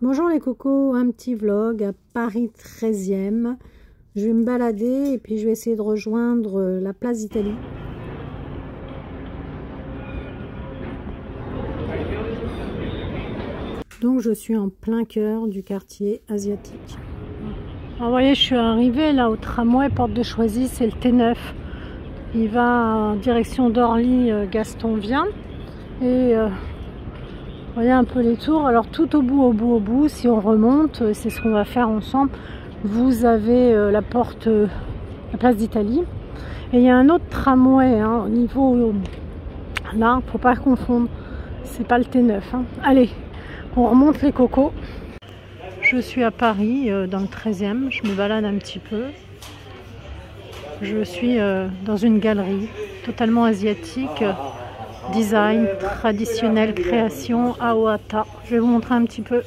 Bonjour les cocos, un petit vlog à Paris 13e. Je vais me balader et puis je vais essayer de rejoindre la place d'Italie. Donc je suis en plein cœur du quartier asiatique. Alors, vous voyez, je suis arrivée là au tramway Porte de Choisy, c'est le T9. Il va en direction d'Orly, Gaston vient. Et vous voyez un peu les tours. Alors tout au bout, si on remonte, c'est ce qu'on va faire ensemble. Vous avez la porte, la place d'Italie. Et il y a un autre tramway au niveau là, faut pas confondre. C'est pas le T9. Allez, on remonte les cocos. Je suis à Paris, dans le 13e. Je me balade un petit peu. Je suis dans une galerie totalement asiatique. Design, traditionnel, création, Aohata. Je vais vous montrer un petit peu.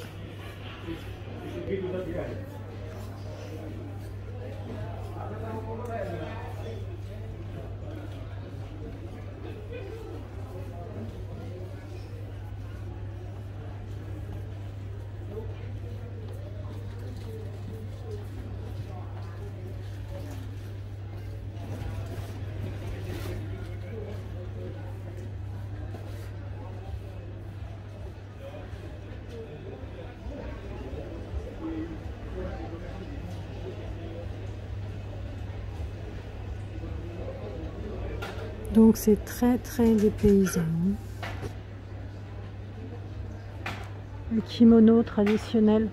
Donc c'est très dépaysant. Le kimono traditionnel.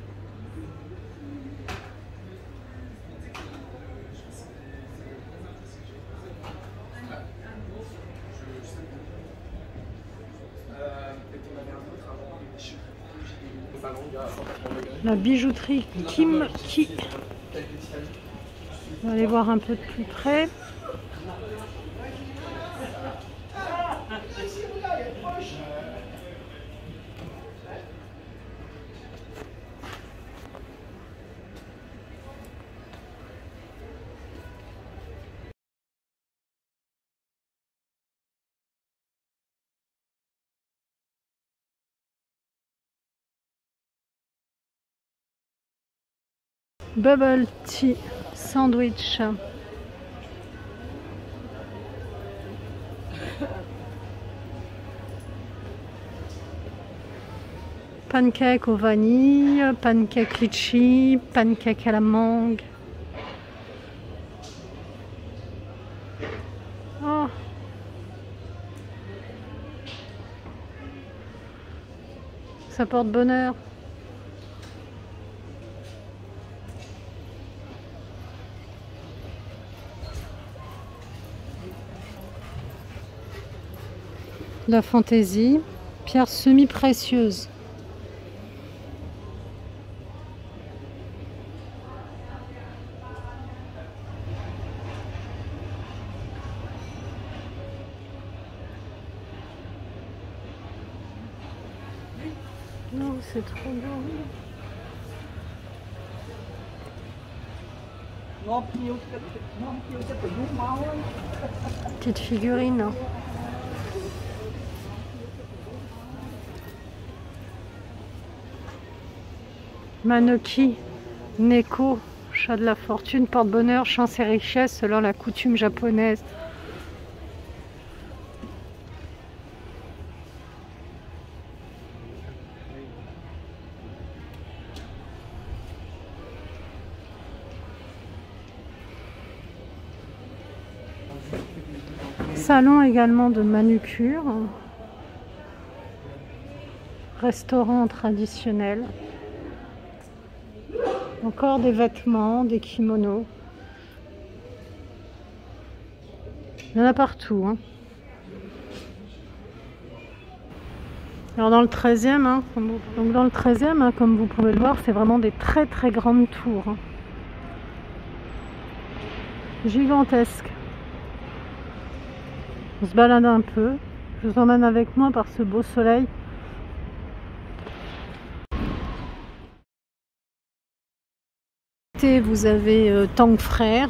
La bijouterie Kimki. On va aller voir un peu de plus près. Bubble tea sandwich. Pancake au vanille, pancake litchi, pancake à la mangue. Oh. Ça porte bonheur. La fantaisie, pierre semi-précieuse. Non, c'est trop beau. Petite figurine. Manoki, Neko, chat de la fortune, porte-bonheur, chance et richesse selon la coutume japonaise. Salon également de manucure. Restaurant traditionnel. Encore des vêtements, des kimonos. Il y en a partout. Alors dans le 13e, donc dans le 13e, comme vous pouvez le voir, c'est vraiment des très grandes tours. Gigantesques. On se balade un peu. Je vous emmène avec moi par ce beau soleil. Vous avez Tang Frères.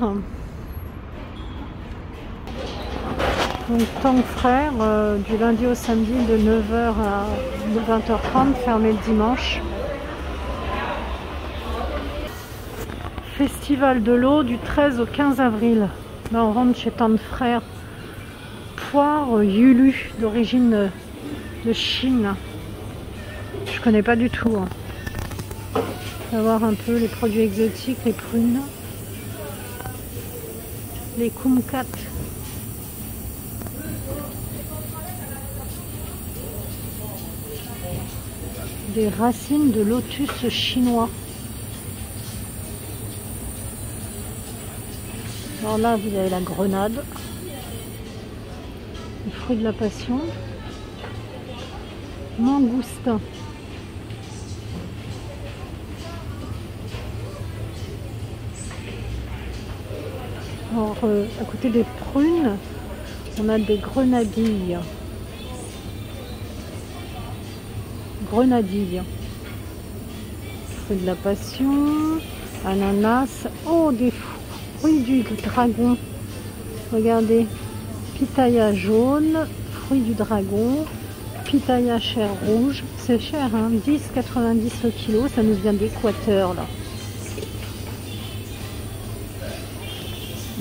Donc Tang Frères, du lundi au samedi de 9h à 20h30, fermé le dimanche. Festival de l'eau du 13 au 15 avril. Là, on rentre chez Tante Frère. Poire Yulu, d'origine de Chine. Je connais pas du tout. On va voir un peu les produits exotiques, les prunes, les kumquats. Des racines de lotus chinois. Alors là, vous avez la grenade, le fruit de la passion, mangoustin. Alors, à côté des prunes, on a des grenadilles. Grenadilles. Fruit de la passion, ananas. Oh, des fruits du dragon. Regardez. Pitaya jaune, fruit du dragon. Pitaya chair rouge. C'est cher, hein, 10,90 au kilo. Ça nous vient d'Équateur, là.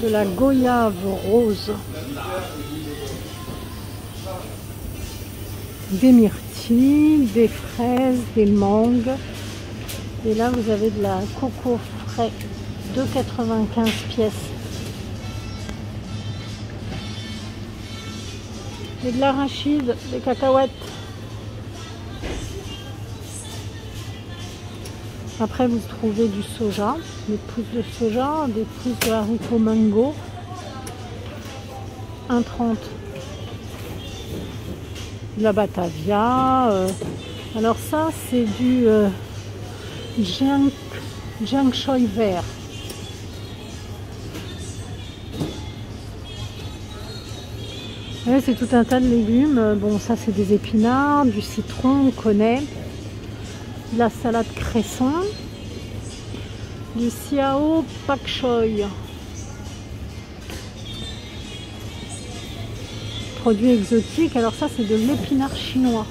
De la goyave rose. Des myrtilles, des fraises, des mangues. Et là, vous avez de la coco frais, 2,95 pièces. Et de l'arachide, des cacahuètes. Après, vous trouvez du soja, des pousses de soja, des pousses de haricots mango, 1,30. De la batavia. Alors ça, c'est du jiang choy vert. Ouais, c'est tout un tas de légumes. Bon, ça c'est des épinards, du citron, on connaît. De la salade cresson, du xiao pak choy. Produits exotiques, alors ça c'est de l'épinard chinois.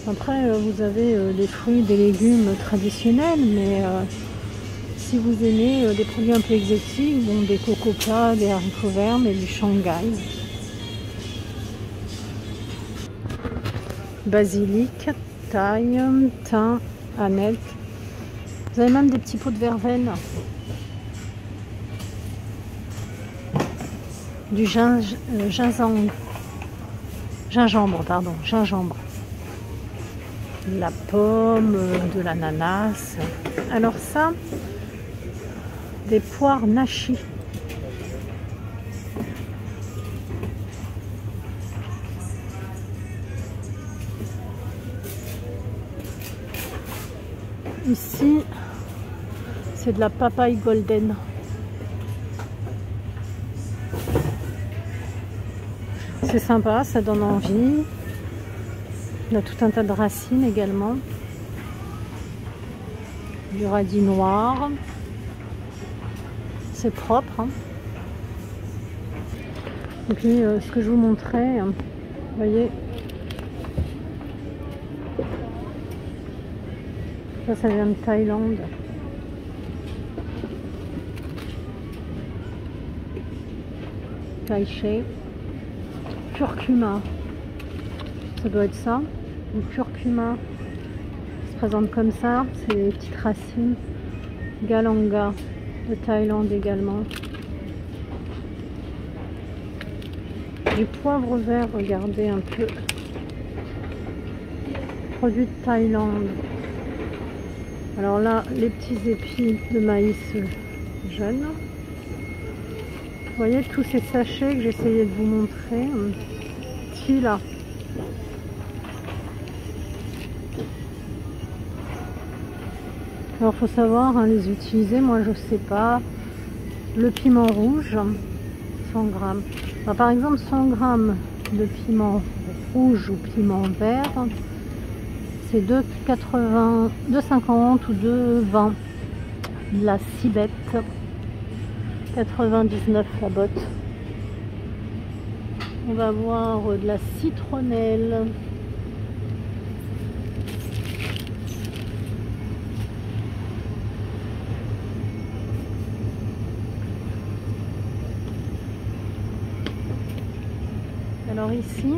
Après vous avez des fruits, des légumes traditionnels, mais si vous aimez des produits un peu exotiques, bon, des cocopas, des haricots verts, mais du Shanghai. Basilic, thyme, thym, aneth. Vous avez même des petits pots de verveine. Du gingembre, pardon, gingembre. De la pomme, de l'ananas. Alors ça, des poires nashi. Ici, c'est de la papaye golden. C'est sympa, ça donne envie. Il y a tout un tas de racines également. Du radis noir. C'est propre. Hein. Et puis, ce que je vous montrais, vous voyez, ça vient de Thaïlande. Thai Shea. Curcuma. Ça doit être ça. Le curcuma se présente comme ça. C'est des petites racines. Galanga de Thaïlande également. Du poivre vert, regardez un peu. Produit de Thaïlande. Alors là, les petits épis de maïs jeune. Vous voyez tous ces sachets que j'essayais de vous montrer. Tila. Alors faut savoir les utiliser, moi je sais pas. Le piment rouge, 100 grammes. Alors, par exemple 100 grammes de piment rouge ou piment vert, c'est 2,80, 2,50 ou 2,20. De la cibette, 99 la botte. On va voir de la citronnelle. Alors ici,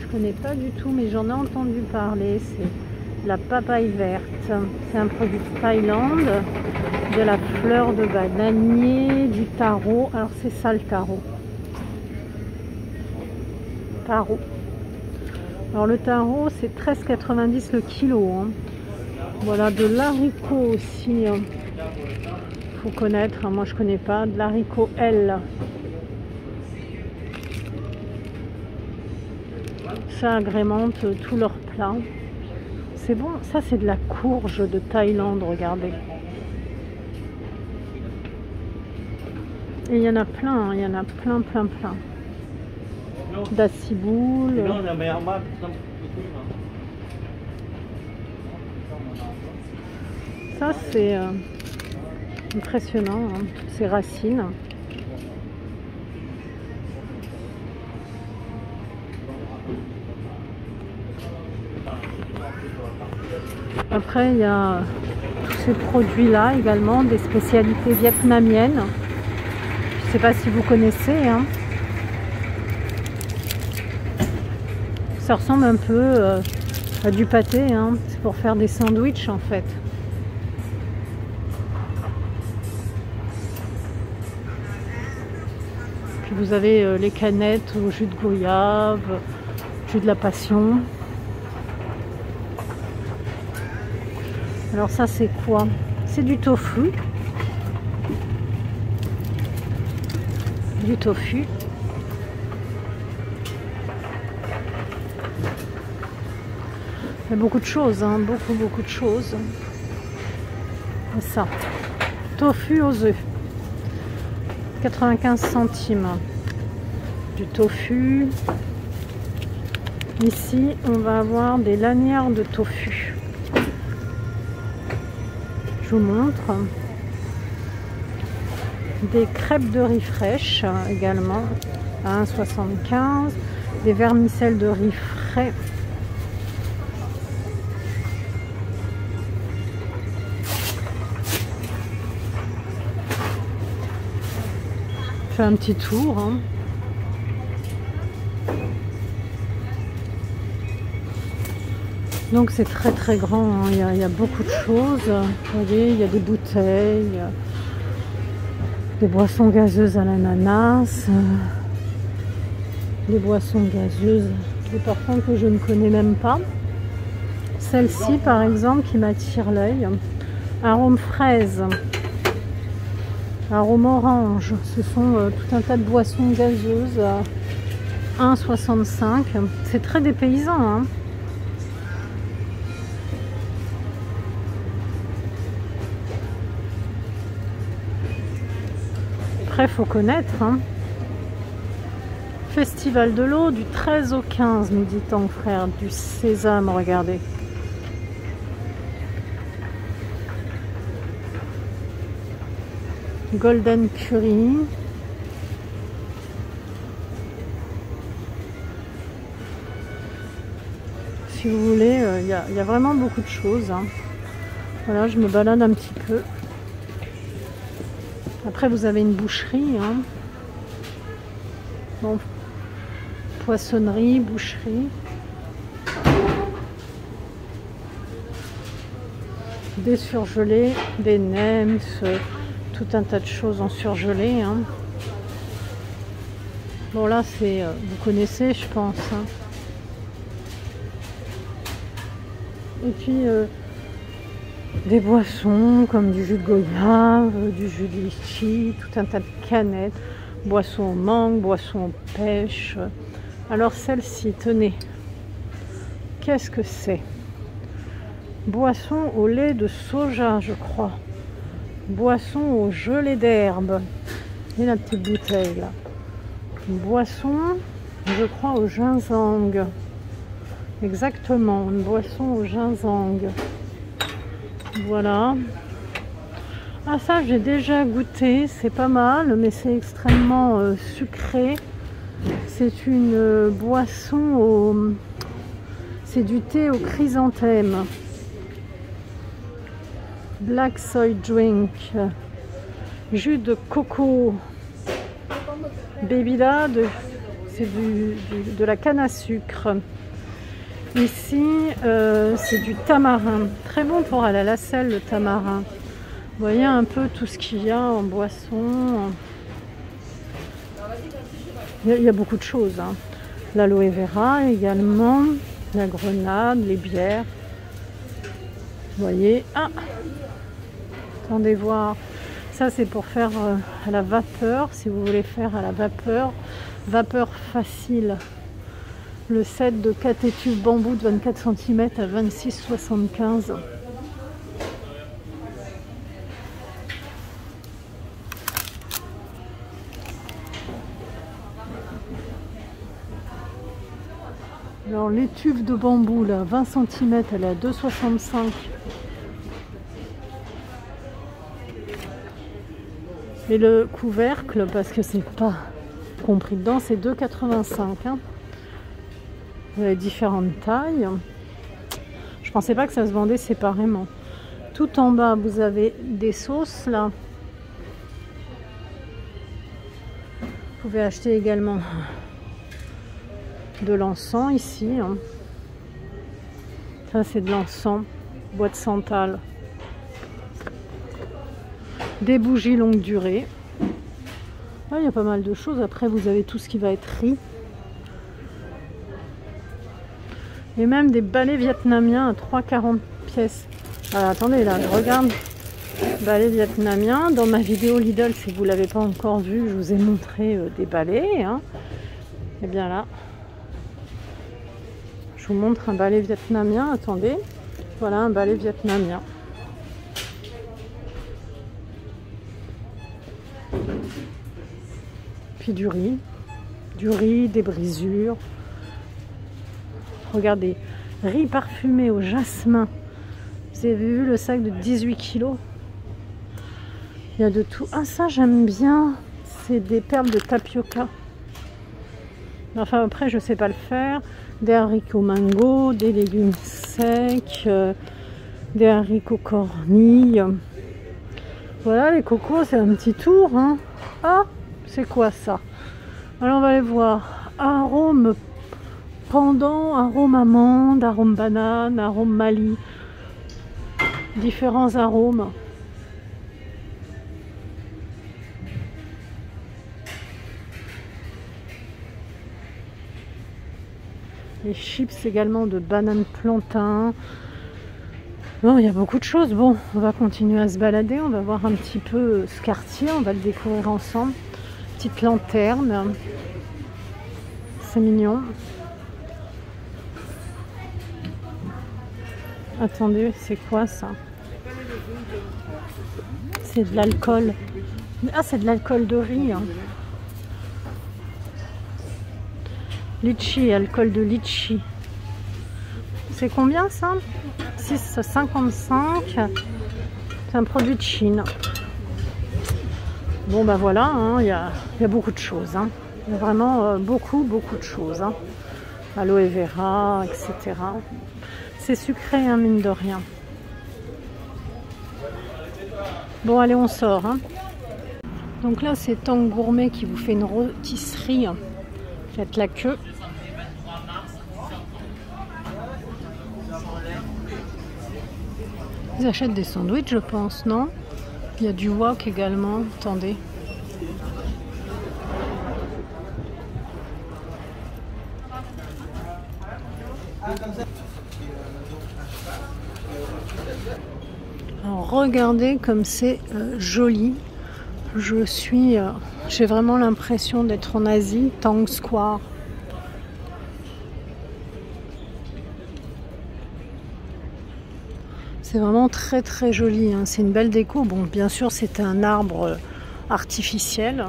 je connais pas du tout, mais j'en ai entendu parler. C'est la papaye verte. C'est un produit de Thaïlande, de la fleur de bananier, du taro. Alors c'est ça le taro. Taro. Alors le taro, c'est 13,90 le kilo. Hein. Voilà, de l'haricot aussi. Hein. Faut connaître. Hein. Moi je connais pas. De l'haricot L. Ça agrémente tous leurs plats. C'est bon, ça c'est de la courge de Thaïlande, regardez. Et il y en a plein, hein, il y en a plein. D'aciboule. Ça c'est impressionnant, hein, toutes ces racines. Après, il y a tous ces produits-là également, des spécialités vietnamiennes. Je ne sais pas si vous connaissez. Hein. Ça ressemble un peu à du pâté. Hein. C'est pour faire des sandwichs en fait. Puis vous avez les canettes au jus de goyave, jus de la passion. Alors ça c'est quoi? C'est du tofu. Du tofu. Il y a beaucoup de choses, hein, beaucoup de choses. Et ça. Tofu aux œufs. 95 centimes. Du tofu. Ici, on va avoir des lanières de tofu. Je vous montre. Des crêpes de riz fraîches également à 1,75. Des vermicelles de riz frais. Je fais un petit tour. Hein. Donc c'est très grand, hein. Il y a beaucoup de choses. Vous voyez, il y a des bouteilles, des boissons gazeuses à l'ananas, des boissons gazeuses, des parfums que je ne connais même pas. Celle-ci par exemple qui m'attire l'œil, arôme fraise, arôme orange. Ce sont tout un tas de boissons gazeuses à 1,65. C'est très dépaysant, hein. Après, faut connaître. Hein. Festival de l'eau du 13 au 15, nous dit ton frère. Du sésame, regardez. Golden Curry. Si vous voulez, il y a vraiment beaucoup de choses. Hein. Voilà, je me balade un petit peu. Après, vous avez une boucherie. Hein. Bon, poissonnerie, boucherie. Des surgelés, des nems, tout un tas de choses en surgelé. Hein. Bon, là, c'est, vous connaissez, je pense. Hein. Et puis, des boissons comme du jus de goyave, du jus de litchi, tout un tas de canettes, boissons aux mangue, boissons aux pêches. Alors celle-ci, tenez, qu'est-ce que c'est? Boisson au lait de soja, je crois. Boisson au gelée d'herbe. Et la petite bouteille là. Boisson, je crois, au ginseng. Exactement, une boisson au ginseng. Voilà. Ah, ça j'ai déjà goûté, c'est pas mal, mais c'est extrêmement sucré. C'est une boisson c'est du thé au chrysanthème. Black soy drink. Jus de coco. Bebida, c'est de la canne à sucre. Ici, c'est du tamarin. Très bon pour aller à la selle, le tamarin. Vous voyez un peu tout ce qu'il y a en boisson. Il y a beaucoup de choses. Hein. L'aloe vera également, la grenade, les bières. Vous voyez. Ah, attendez voir. Ça, c'est pour faire à la vapeur. Si vous voulez faire à la vapeur, vapeur facile. Le set de 4 étuves bambou de 24 cm à 26,75 €. Alors l'étuve de bambou là, 20 cm, elle est à 2,65 €. Et le couvercle, parce que c'est pas compris dedans, c'est 2,85 €. Hein. Vous avez différentes tailles. Je pensais pas que ça se vendait séparément. Tout en bas, vous avez des sauces là. Vous pouvez acheter également de l'encens ici. Hein. Ça, c'est de l'encens, bois de santal. Des bougies longue durée. Là, il y a pas mal de choses. Après, vous avez tout ce qui va être riz. Et même des balais vietnamiens à 3,40 pièces. Alors, attendez, là, je regarde. Balais vietnamiens. Dans ma vidéo Lidl, si vous ne l'avez pas encore vu, je vous ai montré des balais. Hein. Et bien là, je vous montre un balai vietnamien. Attendez. Voilà un balai vietnamien. Puis du riz, des brisures. Regardez, riz parfumé au jasmin. Vous avez vu le sac de 18 kg? Il y a de tout. Ah, ça j'aime bien. C'est des perles de tapioca. Enfin après je sais pas le faire. Des haricots mango, des légumes secs, des haricots cornilles. Voilà, les cocos, c'est un petit tour. Hein. Ah, c'est quoi ça? Alors on va aller voir. Arôme pendant, arôme amande, arôme banane, arôme Mali. Différents arômes. Les chips également de banane plantain. Bon, il y a beaucoup de choses. Bon, on va continuer à se balader. On va voir un petit peu ce quartier. On va le découvrir ensemble. Petite lanterne. C'est mignon. Attendez, c'est quoi ça? C'est de l'alcool. Ah, c'est de l'alcool de riz. Hein. Litchi, alcool de litchi. C'est combien ça? 6,55. C'est un produit de Chine. Bon ben voilà, hein, y a beaucoup de choses. Hein. Il y a vraiment beaucoup de choses. Hein. Aloe vera, etc. C'est sucré, hein, mine de rien. Bon allez, on sort. Hein. Donc là c'est Tang Gourmet qui vous fait une rôtisserie. Faites la queue. Ils achètent des sandwichs, je pense, non? Il y a du wok également. Attendez. Alors, regardez comme c'est joli. J'ai vraiment l'impression d'être en Asie, Tang Square. C'est vraiment très très joli, hein. C'est une belle déco. Bon, bien sûr, c'est un arbre artificiel.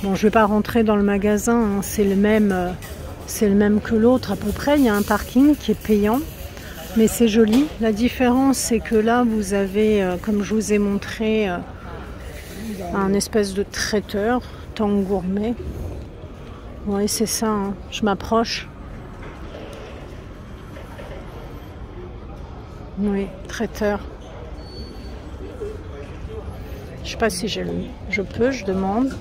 Bon, je vais pas rentrer dans le magasin, hein. C'est le même que l'autre à peu près. Il y a un parking qui est payant, mais c'est joli. La différence, c'est que là, vous avez, comme je vous ai montré, un espèce de traiteur, Tang gourmet. Oui, c'est ça, hein. Je m'approche. Oui, traiteur. Je sais pas si je peux, je demande.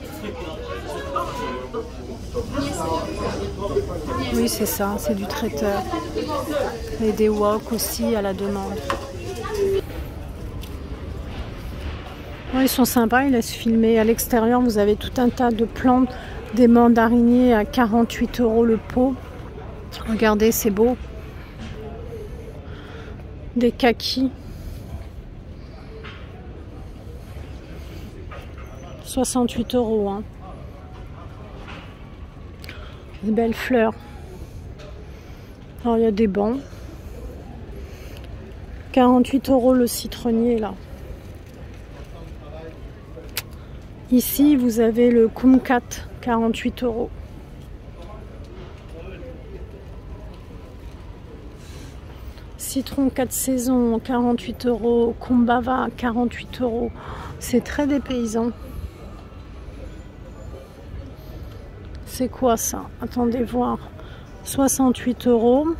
Oui, c'est ça, c'est du traiteur. Et des wok aussi à la demande. Oui, ils sont sympas, ils laissent filmer. À l'extérieur, vous avez tout un tas de plantes, des mandariniers à 48 € le pot. Regardez, c'est beau. Des kakis. 68 €. Hein. Des belles fleurs. Alors, il y a des bancs. 48 € le citronnier, là. Ici, vous avez le kumquat, 48 €. Citron 4 saisons, 48 €. Kumbava, 48 €. C'est très dépaysant. C'est quoi ça? Attendez voir. 68 €.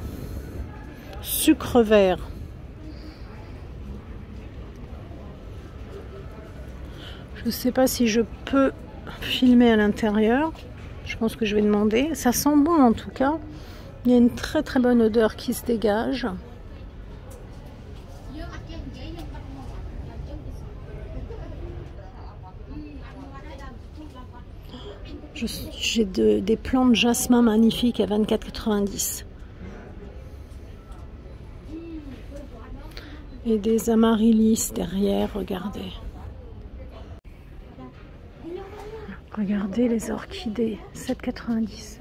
Sucre vert. Je ne sais pas si je peux filmer à l'intérieur. Je pense que je vais demander. Ça sent bon en tout cas. Il y a une très très bonne odeur qui se dégage. J'ai des plants de jasmin magnifiques à 24,90 €. Et des amaryllis derrière, regardez. Regardez les orchidées, 7,90 €.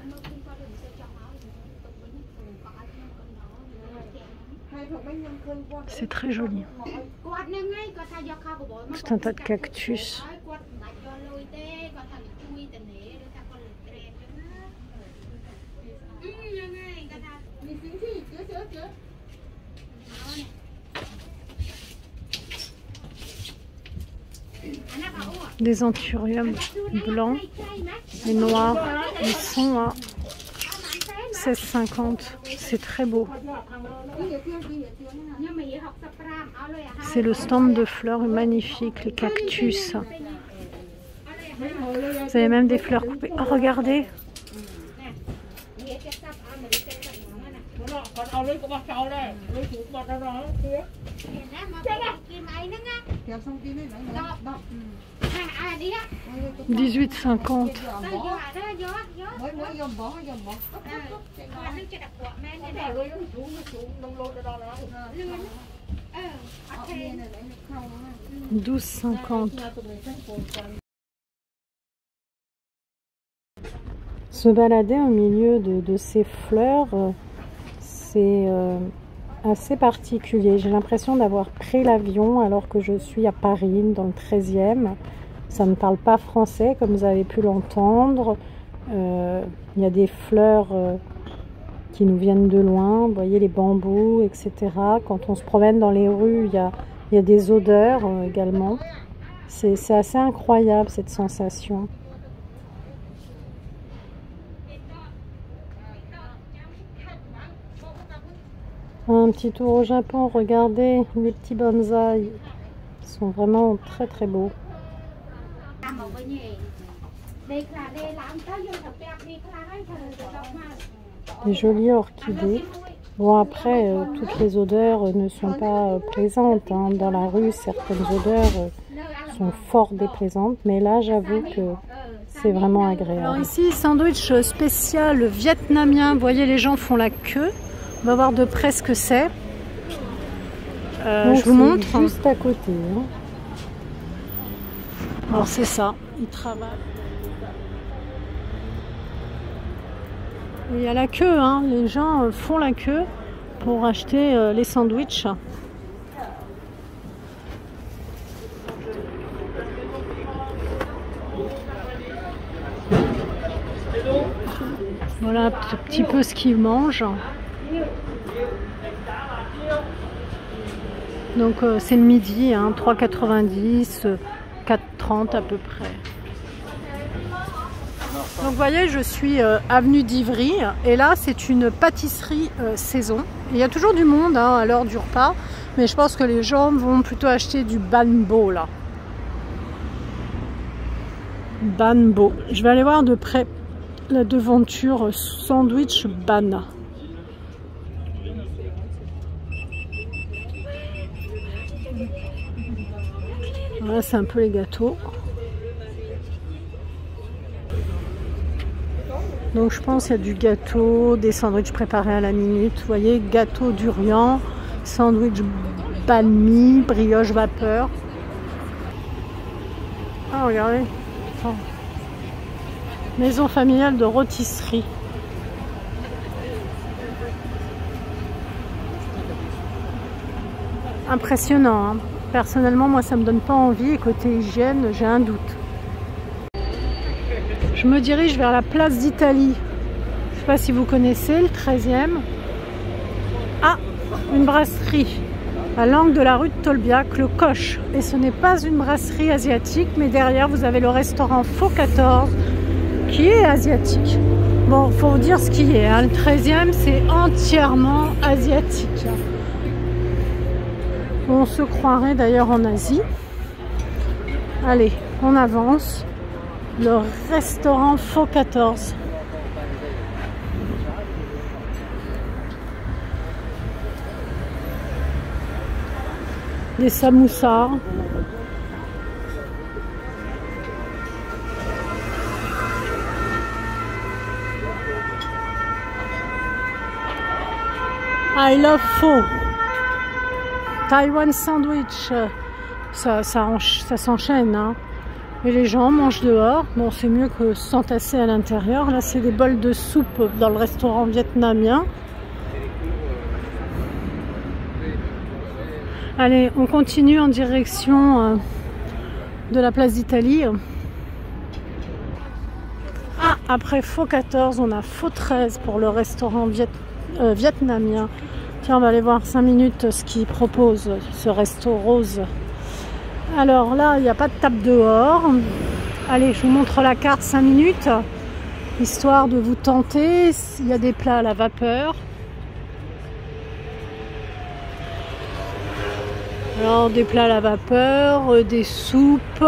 C'est très joli. Tout un tas de cactus. Des anthuriums blancs et noirs. Ils sont à 16,50 €. C'est très beau. C'est le stand de fleurs magnifique, les cactus. Vous avez même des fleurs coupées. Oh, regardez. « 18,50 €. « 12,50 €. Se balader au milieu de ces fleurs, c'est assez particulier. J'ai l'impression d'avoir pris l'avion alors que je suis à Paris, dans le 13e. Ça ne parle pas français, comme vous avez pu l'entendre. Il y a des fleurs qui nous viennent de loin. Vous voyez les bambous, etc. Quand on se promène dans les rues, il y a des odeurs également. C'est assez incroyable cette sensation. Un petit tour au Japon, regardez les petits bonsaïs. Ils sont vraiment très très beaux. Des jolies orchidées. Bon après, toutes les odeurs ne sont pas plaisantes. Hein. Dans la rue, certaines odeurs sont fort déplaisantes. Mais là, j'avoue que c'est vraiment agréable. Alors ici, sandwich spécial vietnamien. Vous voyez, les gens font la queue. On va voir de près ce que c'est. Je vous montre. Juste à côté. Hein. Alors c'est ça, ils travaillent. Il y a la queue, hein. Les gens font la queue pour acheter les sandwichs. Voilà un petit peu ce qu'ils mangent. Donc c'est le midi, hein, 3,90 €, 4,30 € à peu près. Donc vous voyez, je suis avenue d'Ivry et là c'est une pâtisserie saison. Il y a toujours du monde hein, à l'heure du repas, mais je pense que les gens vont plutôt acheter du banbo là. Banbo. Je vais aller voir de près la devanture sandwich ban. Voilà, c'est un peu les gâteaux. Donc je pense qu'il y a du gâteau, des sandwichs préparés à la minute. Vous voyez, gâteau durian, sandwich banh mi, brioche vapeur. Ah regardez. Oh. Maison familiale de rôtisserie. Impressionnant, hein. Personnellement, moi ça me donne pas envie et côté hygiène, j'ai un doute. Je me dirige vers la place d'Italie. Je ne sais pas si vous connaissez le 13e. Ah, une brasserie à l'angle de la rue de Tolbiac, le Coche. Et ce n'est pas une brasserie asiatique, mais derrière vous avez le restaurant Faux 14 qui est asiatique. Bon, faut vous dire ce qui est, hein. Le 13e c'est entièrement asiatique. On se croirait d'ailleurs en Asie. Allez, on avance. Le restaurant Faux 14. Des samoussas. I love pho. Taiwan sandwich. Ça s'enchaîne, hein. Et les gens mangent dehors. Bon, c'est mieux que s'entasser à l'intérieur. Là, c'est des bols de soupe dans le restaurant vietnamien. Allez, on continue en direction de la place d'Italie. Ah, après Faux 14, on a Faux 13 pour le restaurant vietnamien. Tiens, on va aller voir 5 minutes ce qu'il propose, ce resto rose. Alors là, il n'y a pas de table dehors. Allez, je vous montre la carte 5 minutes, histoire de vous tenter. Il y a des plats à la vapeur. Alors, des plats à la vapeur, des soupes.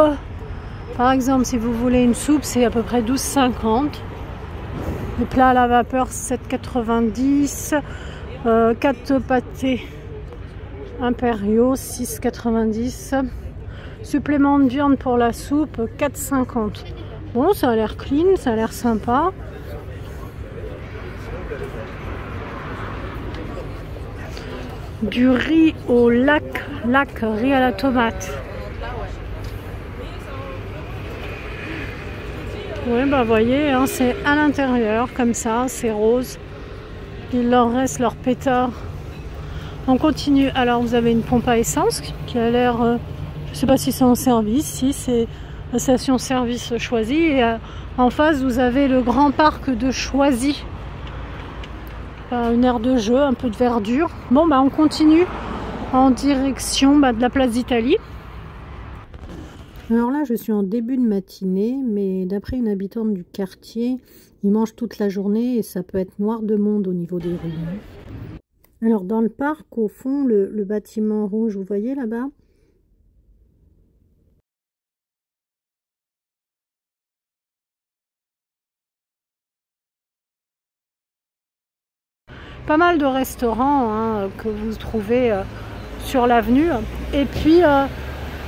Par exemple, si vous voulez une soupe, c'est à peu près 12,50. Les plats à la vapeur, 7,90. 4 pâtés impériaux, 6,90. Supplément de viande pour la soupe, 4,50. Bon, ça a l'air clean, ça a l'air sympa. Du riz au lac, riz à la tomate. Oui, bah voyez, hein, c'est à l'intérieur, comme ça, c'est rose. Il leur reste leur pétard. On continue. Alors, vous avez une pompe à essence qui a l'air... je ne sais pas si c'est en service. Si, c'est la station service Choisy. Et en face, vous avez le grand parc de Choisy. Une aire de jeu, un peu de verdure. Bon, bah on continue en direction de la place d'Italie. Alors là, je suis en début de matinée, mais d'après une habitante du quartier, ils mangent toute la journée et ça peut être noir de monde au niveau des rues. Alors dans le parc, au fond, le bâtiment rouge, vous voyez là-bas? Pas mal de restaurants hein, que vous trouvez sur l'avenue. Et puis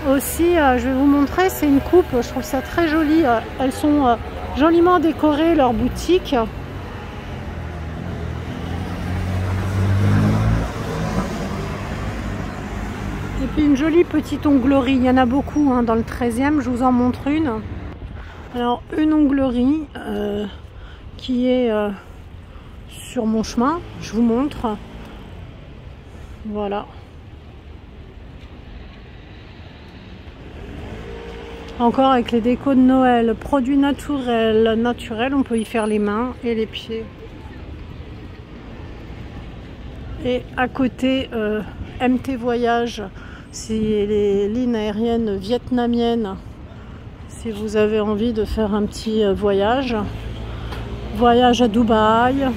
aussi, je vais vous montrer, c'est une coupe, je trouve ça très joli. Elles sont joliment décorées, leurs boutiques. Et puis une jolie petite onglerie, il y en a beaucoup hein, dans le 13e, je vous en montre une. Alors une onglerie qui est sur mon chemin, je vous montre. Voilà. Encore avec les décos de Noël, produits naturels, on peut y faire les mains et les pieds. Et à côté, MT Voyage, c'est les lignes aériennes vietnamiennes. Si vous avez envie de faire un petit voyage. Voyage à Dubaï.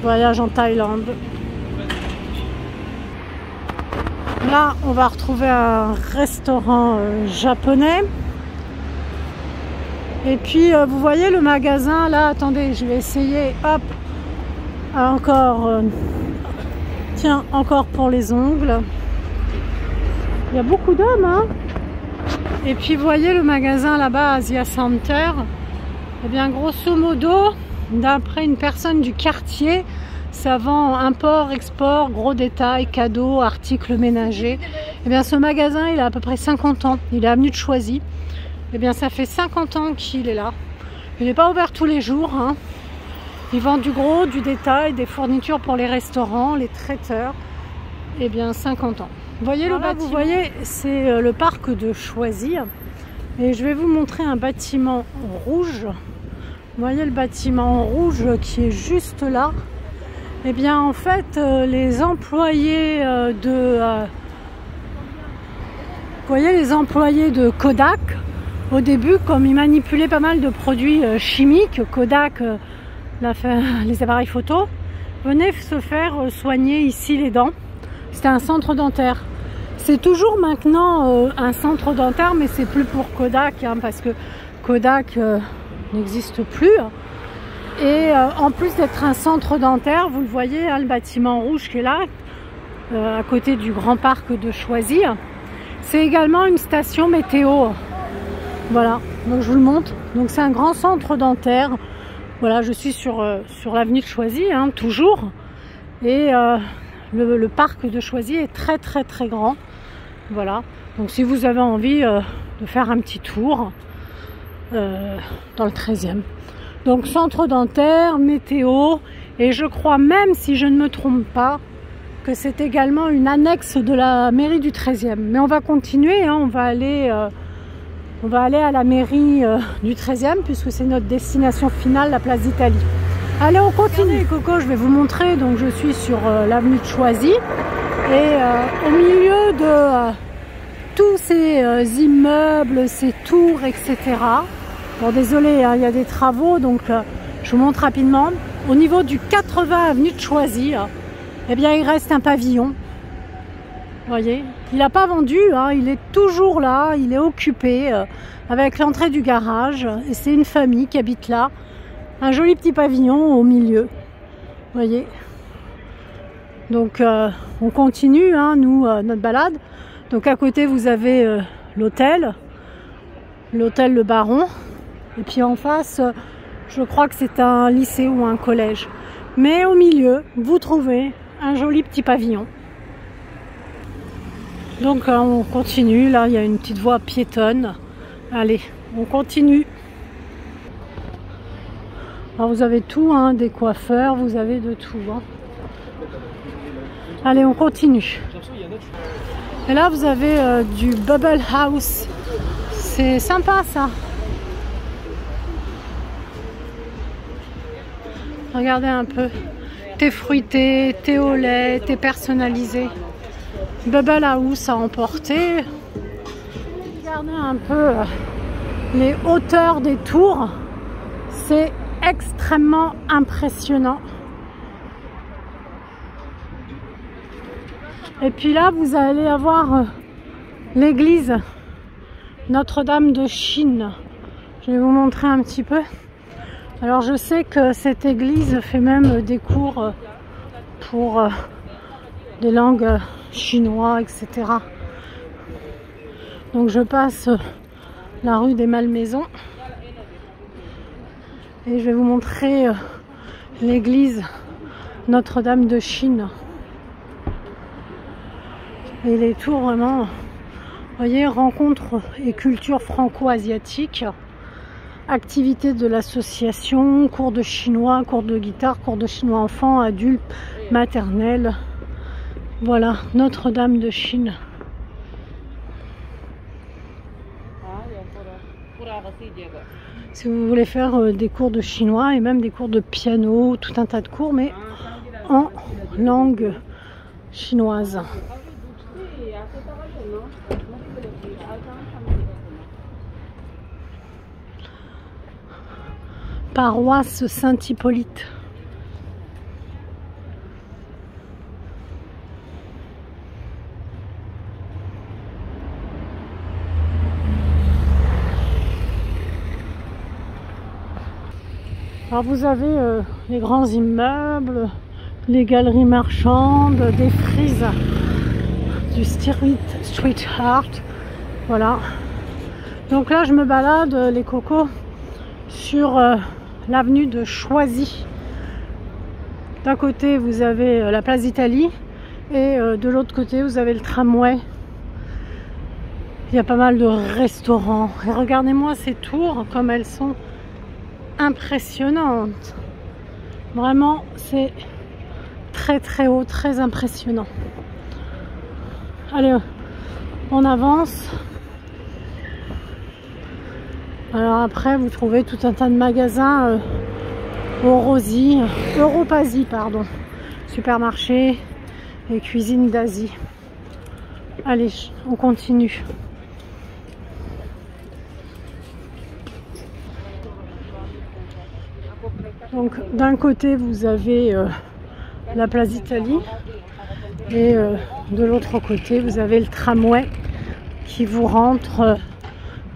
Voyage en Thaïlande. Là, on va retrouver un restaurant japonais. Et puis, vous voyez le magasin, là, attendez, je vais essayer, hop, encore, tiens, encore pour les ongles. Il y a beaucoup d'hommes, hein. Et puis, vous voyez le magasin là-bas, Asia Center. Eh bien, grosso modo, d'après une personne du quartier, ça vend import, export, gros détails, cadeaux, articles ménagers. Eh bien, ce magasin, il a à peu près 50 ans. Il est avenue de Choisy. Eh bien, ça fait 50 ans qu'il est là. Il n'est pas ouvert tous les jours, hein. Il vend du gros, du détail, des fournitures pour les restaurants, les traiteurs. Eh bien, 50 ans. Vous voyez le bâtiment ? Vous voyez, c'est le parc de Choisy. Et je vais vous montrer un bâtiment rouge. Vous voyez le bâtiment rouge qui est juste là. Eh bien, en fait, les employés vous voyez, les employés de Kodak, au début, comme ils manipulaient pas mal de produits chimiques, Kodak, les appareils photo, venaient se faire soigner ici les dents. C'était un centre dentaire. C'est toujours maintenant un centre dentaire, mais c'est plus pour Kodak, hein, parce que Kodak n'existe plus. Et en plus d'être un centre dentaire, vous le voyez, hein, le bâtiment rouge qui est là, à côté du grand parc de Choisy, c'est également une station météo. Voilà, donc je vous le montre. Donc c'est un grand centre dentaire. Voilà, je suis sur l'avenue de Choisy, hein, toujours. Et le parc de Choisy est très très très grand. Voilà, donc si vous avez envie de faire un petit tour dans le 13e. Donc centre dentaire, météo, et je crois même, si je ne me trompe pas, que c'est également une annexe de la mairie du 13e. Mais on va continuer, hein, on va aller à la mairie du 13e, puisque c'est notre destination finale, la place d'Italie. Allez, on continue. Coco, je vais vous montrer, donc je suis sur l'avenue de Choisy, et au milieu de tous ces immeubles, ces tours, etc. Bon, désolé, hein, il y a des travaux, donc je vous montre rapidement. Au niveau du 80 avenue de Choisy, eh bien, il reste un pavillon. Vous voyez, il n'a pas vendu, hein, il est toujours là, il est occupé avec l'entrée du garage. Et c'est une famille qui habite là. Un joli petit pavillon au milieu. Vous voyez. Donc, on continue, hein, nous, notre balade. Donc, à côté, vous avez l'hôtel Le Baron. Et puis en face, je crois que c'est un lycée ou un collège. Mais au milieu, vous trouvez un joli petit pavillon. Donc on continue. Là, il y a une petite voie piétonne. Allez, on continue. Alors vous avez tout, hein, des coiffeurs, vous avez de tout. Hein. Allez, on continue. Et là, vous avez du Bubble House. C'est sympa, ça. Regardez un peu, thé fruité, thé au lait, thé personnalisé. Bubble House à emporter. Regardez un peu les hauteurs des tours. C'est extrêmement impressionnant. Et puis là, vous allez avoir l'église Notre-Dame de Chine. Je vais vous montrer un petit peu. Alors je sais que cette église fait même des cours pour des langues chinois, etc. Donc je passe la rue des Malmaisons et je vais vous montrer l'église Notre-Dame de Chine. Et les tours vraiment, vous voyez, rencontres et culture franco-asiatique. Activités de l'association, cours de chinois, cours de guitare, cours de chinois enfants, adultes, maternelle. Voilà, Notre-Dame de Chine. Si vous voulez faire des cours de chinois et même des cours de piano, tout un tas de cours, mais en langue chinoise. paroisse Saint-Hippolyte. Alors vous avez les grands immeubles, les galeries marchandes, des frises du street art. Voilà. Donc là je me balade les cocos sur l'avenue de Choisy. D'un côté vous avez la place d'Italie et de l'autre côté vous avez le tramway. Il y a pas mal de restaurants. Et regardez-moi ces tours comme elles sont impressionnantes. Vraiment c'est très haut, très impressionnant. Allez, on avance. Alors après vous trouvez tout un tas de magasins Europasie pardon, supermarché et cuisine d'Asie. Allez, on continue. Donc d'un côté vous avez la place d'Italie et de l'autre côté vous avez le tramway qui vous rentre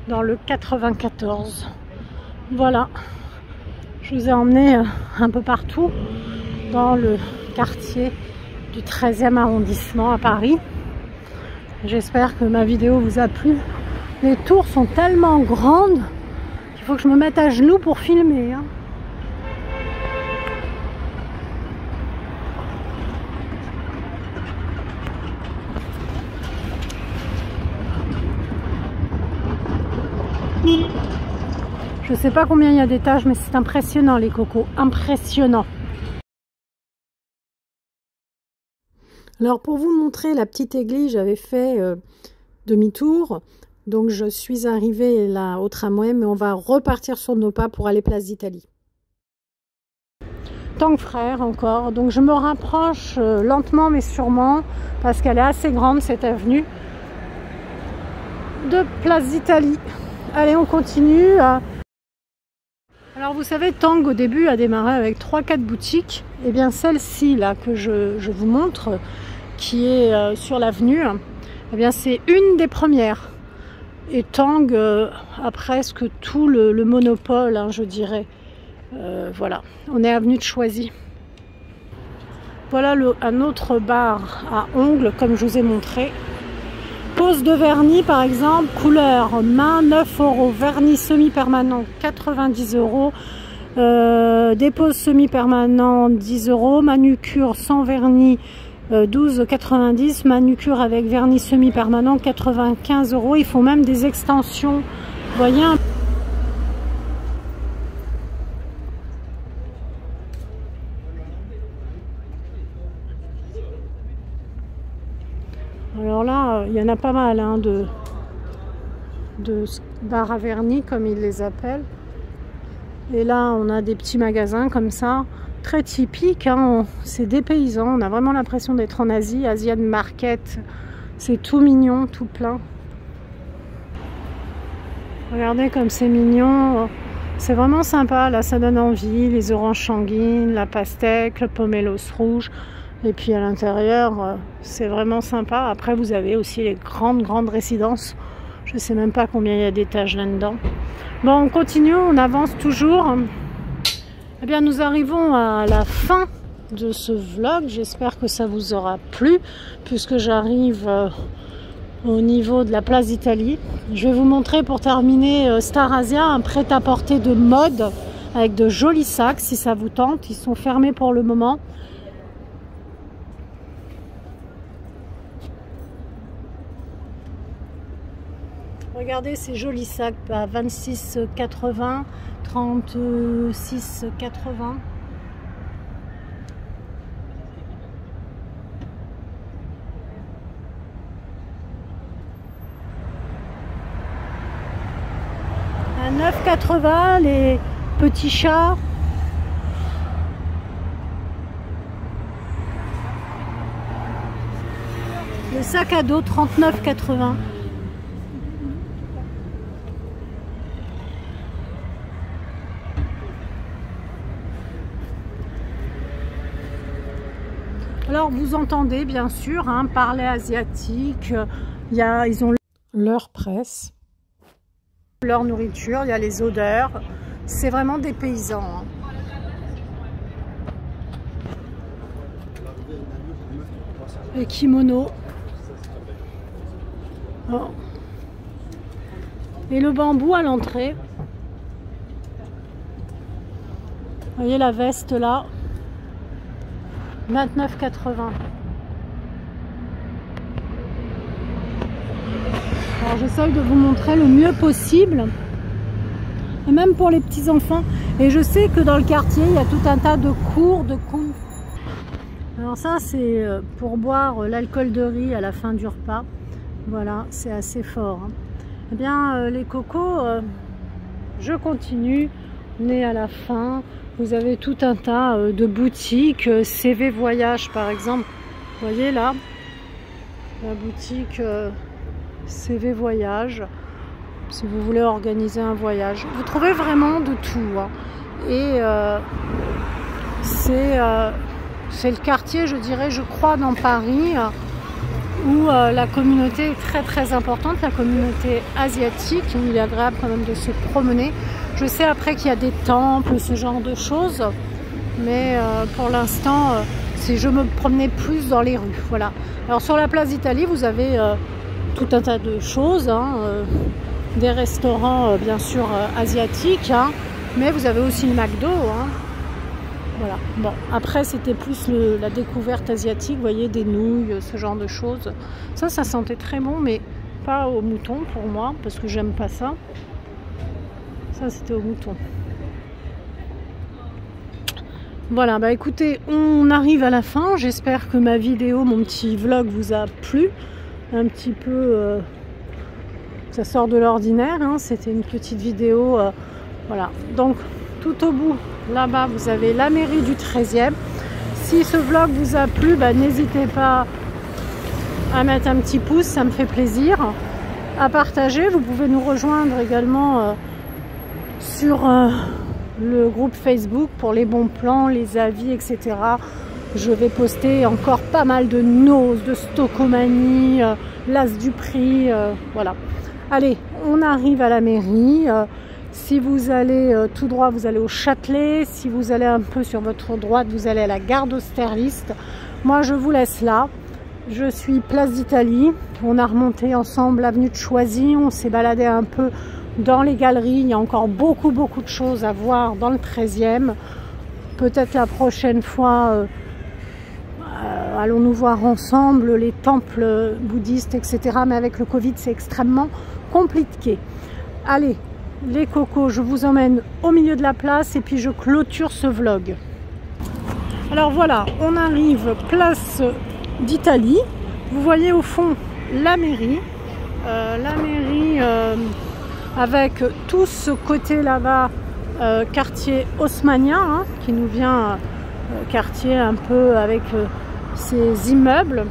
dans le 94. Voilà, je vous ai emmené un peu partout dans le quartier du 13e arrondissement à Paris. J'espère que ma vidéo vous a plu. Les tours sont tellement grandes qu'il faut que je me mette à genoux pour filmer, hein. Je sais pas combien il y a d'étages, mais c'est impressionnant les cocos, impressionnant. Alors pour vous montrer la petite église, j'avais fait demi-tour. Donc je suis arrivée là au tramway, mais on va repartir sur nos pas pour aller place d'Italie. Tank Frères encore, donc je me rapproche lentement mais sûrement, parce qu'elle est assez grande cette avenue, de place d'Italie. Allez, on continue. Alors vous savez, Tank au début a démarré avec 3-4 boutiques. Et bien celle-ci là que je vous montre, qui est sur l'avenue, eh bien c'est une des premières. Et Tank a presque tout le monopole, hein, je dirais. Voilà, on est avenue de Choisy. Voilà un autre bar à ongles comme je vous ai montré. Pose de vernis par exemple, couleur main 9 €, vernis semi-permanent 90 €, dépose semi-permanent 10 €, manucure sans vernis 12,90 €, manucure avec vernis semi-permanent 95 €. Ils font même des extensions, vous voyez. Alors là, il y en a pas mal hein, de bars à vernis, comme ils les appellent. Et là, on a des petits magasins comme ça, très typiques. Hein. C'est des paysans, on a vraiment l'impression d'être en Asie. Asian Market, c'est tout mignon, tout plein. Regardez comme c'est mignon. C'est vraiment sympa, là, ça donne envie. Les oranges sanguines, la pastèque, le pomelos rouge. Et puis à l'intérieur, c'est vraiment sympa. Après, vous avez aussi les grandes résidences. Je ne sais même pas combien il y a d'étages là-dedans. Bon, on continue, on avance toujours. Eh bien, nous arrivons à la fin de ce vlog. J'espère que ça vous aura plu, puisque j'arrive au niveau de la place d'Italie. Je vais vous montrer pour terminer Star Asia, un prêt-à-porter de mode avec de jolis sacs, si ça vous tente. Ils sont fermés pour le moment. Regardez ces jolis sacs à 26,80 €, 36,80 €. À 9,80 € les petits chats. Le sac à dos 39,80 €. Alors vous entendez bien sûr hein, parler asiatique, ils ont leur presse, leur nourriture, il y a les odeurs, c'est vraiment des paysans. Hein. Les kimonos. Oh. Et le bambou à l'entrée. Vous voyez la veste là, 29,80 €. Alors j'essaye de vous montrer le mieux possible. Et même pour les petits enfants. Et je sais que dans le quartier, il y a tout un tas de cours de kung fu. Alors ça, c'est pour boire l'alcool de riz à la fin du repas. Voilà, c'est assez fort. Hein. Eh bien, les cocos, je continue. On est à la fin. Vous avez tout un tas de boutiques. CV Voyage, par exemple. Vous voyez là, la boutique CV Voyage. Si vous voulez organiser un voyage. Vous trouvez vraiment de tout. Hein. Et c'est le quartier, je dirais, je crois, dans Paris, où la communauté est très très importante, la communauté asiatique, où il est agréable quand même de se promener. Je sais après qu'il y a des temples, ce genre de choses, mais pour l'instant, je me promenais plus dans les rues. Voilà. Alors sur la place d'Italie, vous avez tout un tas de choses, hein, des restaurants bien sûr asiatiques, hein, mais vous avez aussi le McDo. Hein. Voilà. Bon, après c'était plus la découverte asiatique, vous voyez, des nouilles, ce genre de choses. Ça sentait très bon, mais pas au mouton pour moi, parce que j'aime pas ça. Ça c'était au mouton. Voilà, bah écoutez, on arrive à la fin. J'espère que ma vidéo, mon petit vlog vous a plu. Un petit peu, ça sort de l'ordinaire, hein. C'était une petite vidéo, voilà. Donc tout au bout, là-bas, vous avez la mairie du 13e. Si ce vlog vous a plu, bah, n'hésitez pas à mettre un petit pouce, ça me fait plaisir. À partager, vous pouvez nous rejoindre également sur le groupe Facebook pour les bons plans, les avis, etc. Je vais poster encore pas mal de news, de stockomanie, l'as du prix, voilà. Allez, on arrive à la mairie. Si vous allez tout droit, vous allez au Châtelet. Si vous allez un peu sur votre droite, vous allez à la gare d'Austerlitz. Moi, je vous laisse là. Je suis place d'Italie. On a remonté ensemble l'avenue de Choisy. On s'est baladé un peu dans les galeries. Il y a encore beaucoup de choses à voir dans le 13e. Peut-être la prochaine fois, allons-nous voir ensemble les temples bouddhistes, etc. Mais avec le Covid, c'est extrêmement compliqué. Allez, les cocos, je vous emmène au milieu de la place et puis je clôture ce vlog. Alors voilà, on arrive place d'Italie. Vous voyez au fond la mairie. Avec tout ce côté là-bas, quartier haussmannien, hein, qui nous vient, quartier un peu avec ces immeubles.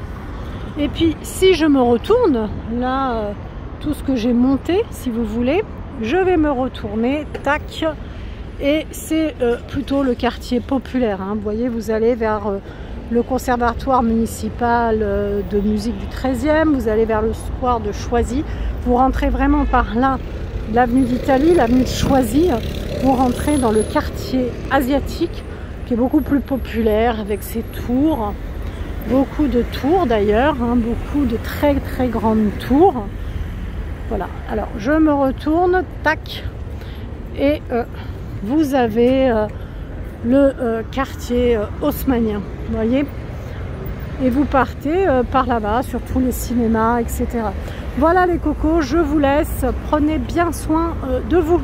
Et puis si je me retourne, là, tout ce que j'ai monté, si vous voulez, je vais me retourner, tac, et c'est plutôt le quartier populaire. Hein. Vous voyez, vous allez vers le conservatoire municipal de musique du 13e, vous allez vers le square de Choisy, vous rentrez vraiment par là, l'avenue d'Italie, l'avenue de Choisy, vous rentrez dans le quartier asiatique, qui est beaucoup plus populaire, avec ses tours, beaucoup de tours d'ailleurs, hein, beaucoup de très très grandes tours. Voilà, alors je me retourne, tac, et vous avez le quartier haussmannien, vous voyez, et vous partez par là-bas sur tous les cinémas, etc. Voilà les cocos, je vous laisse, prenez bien soin de vous.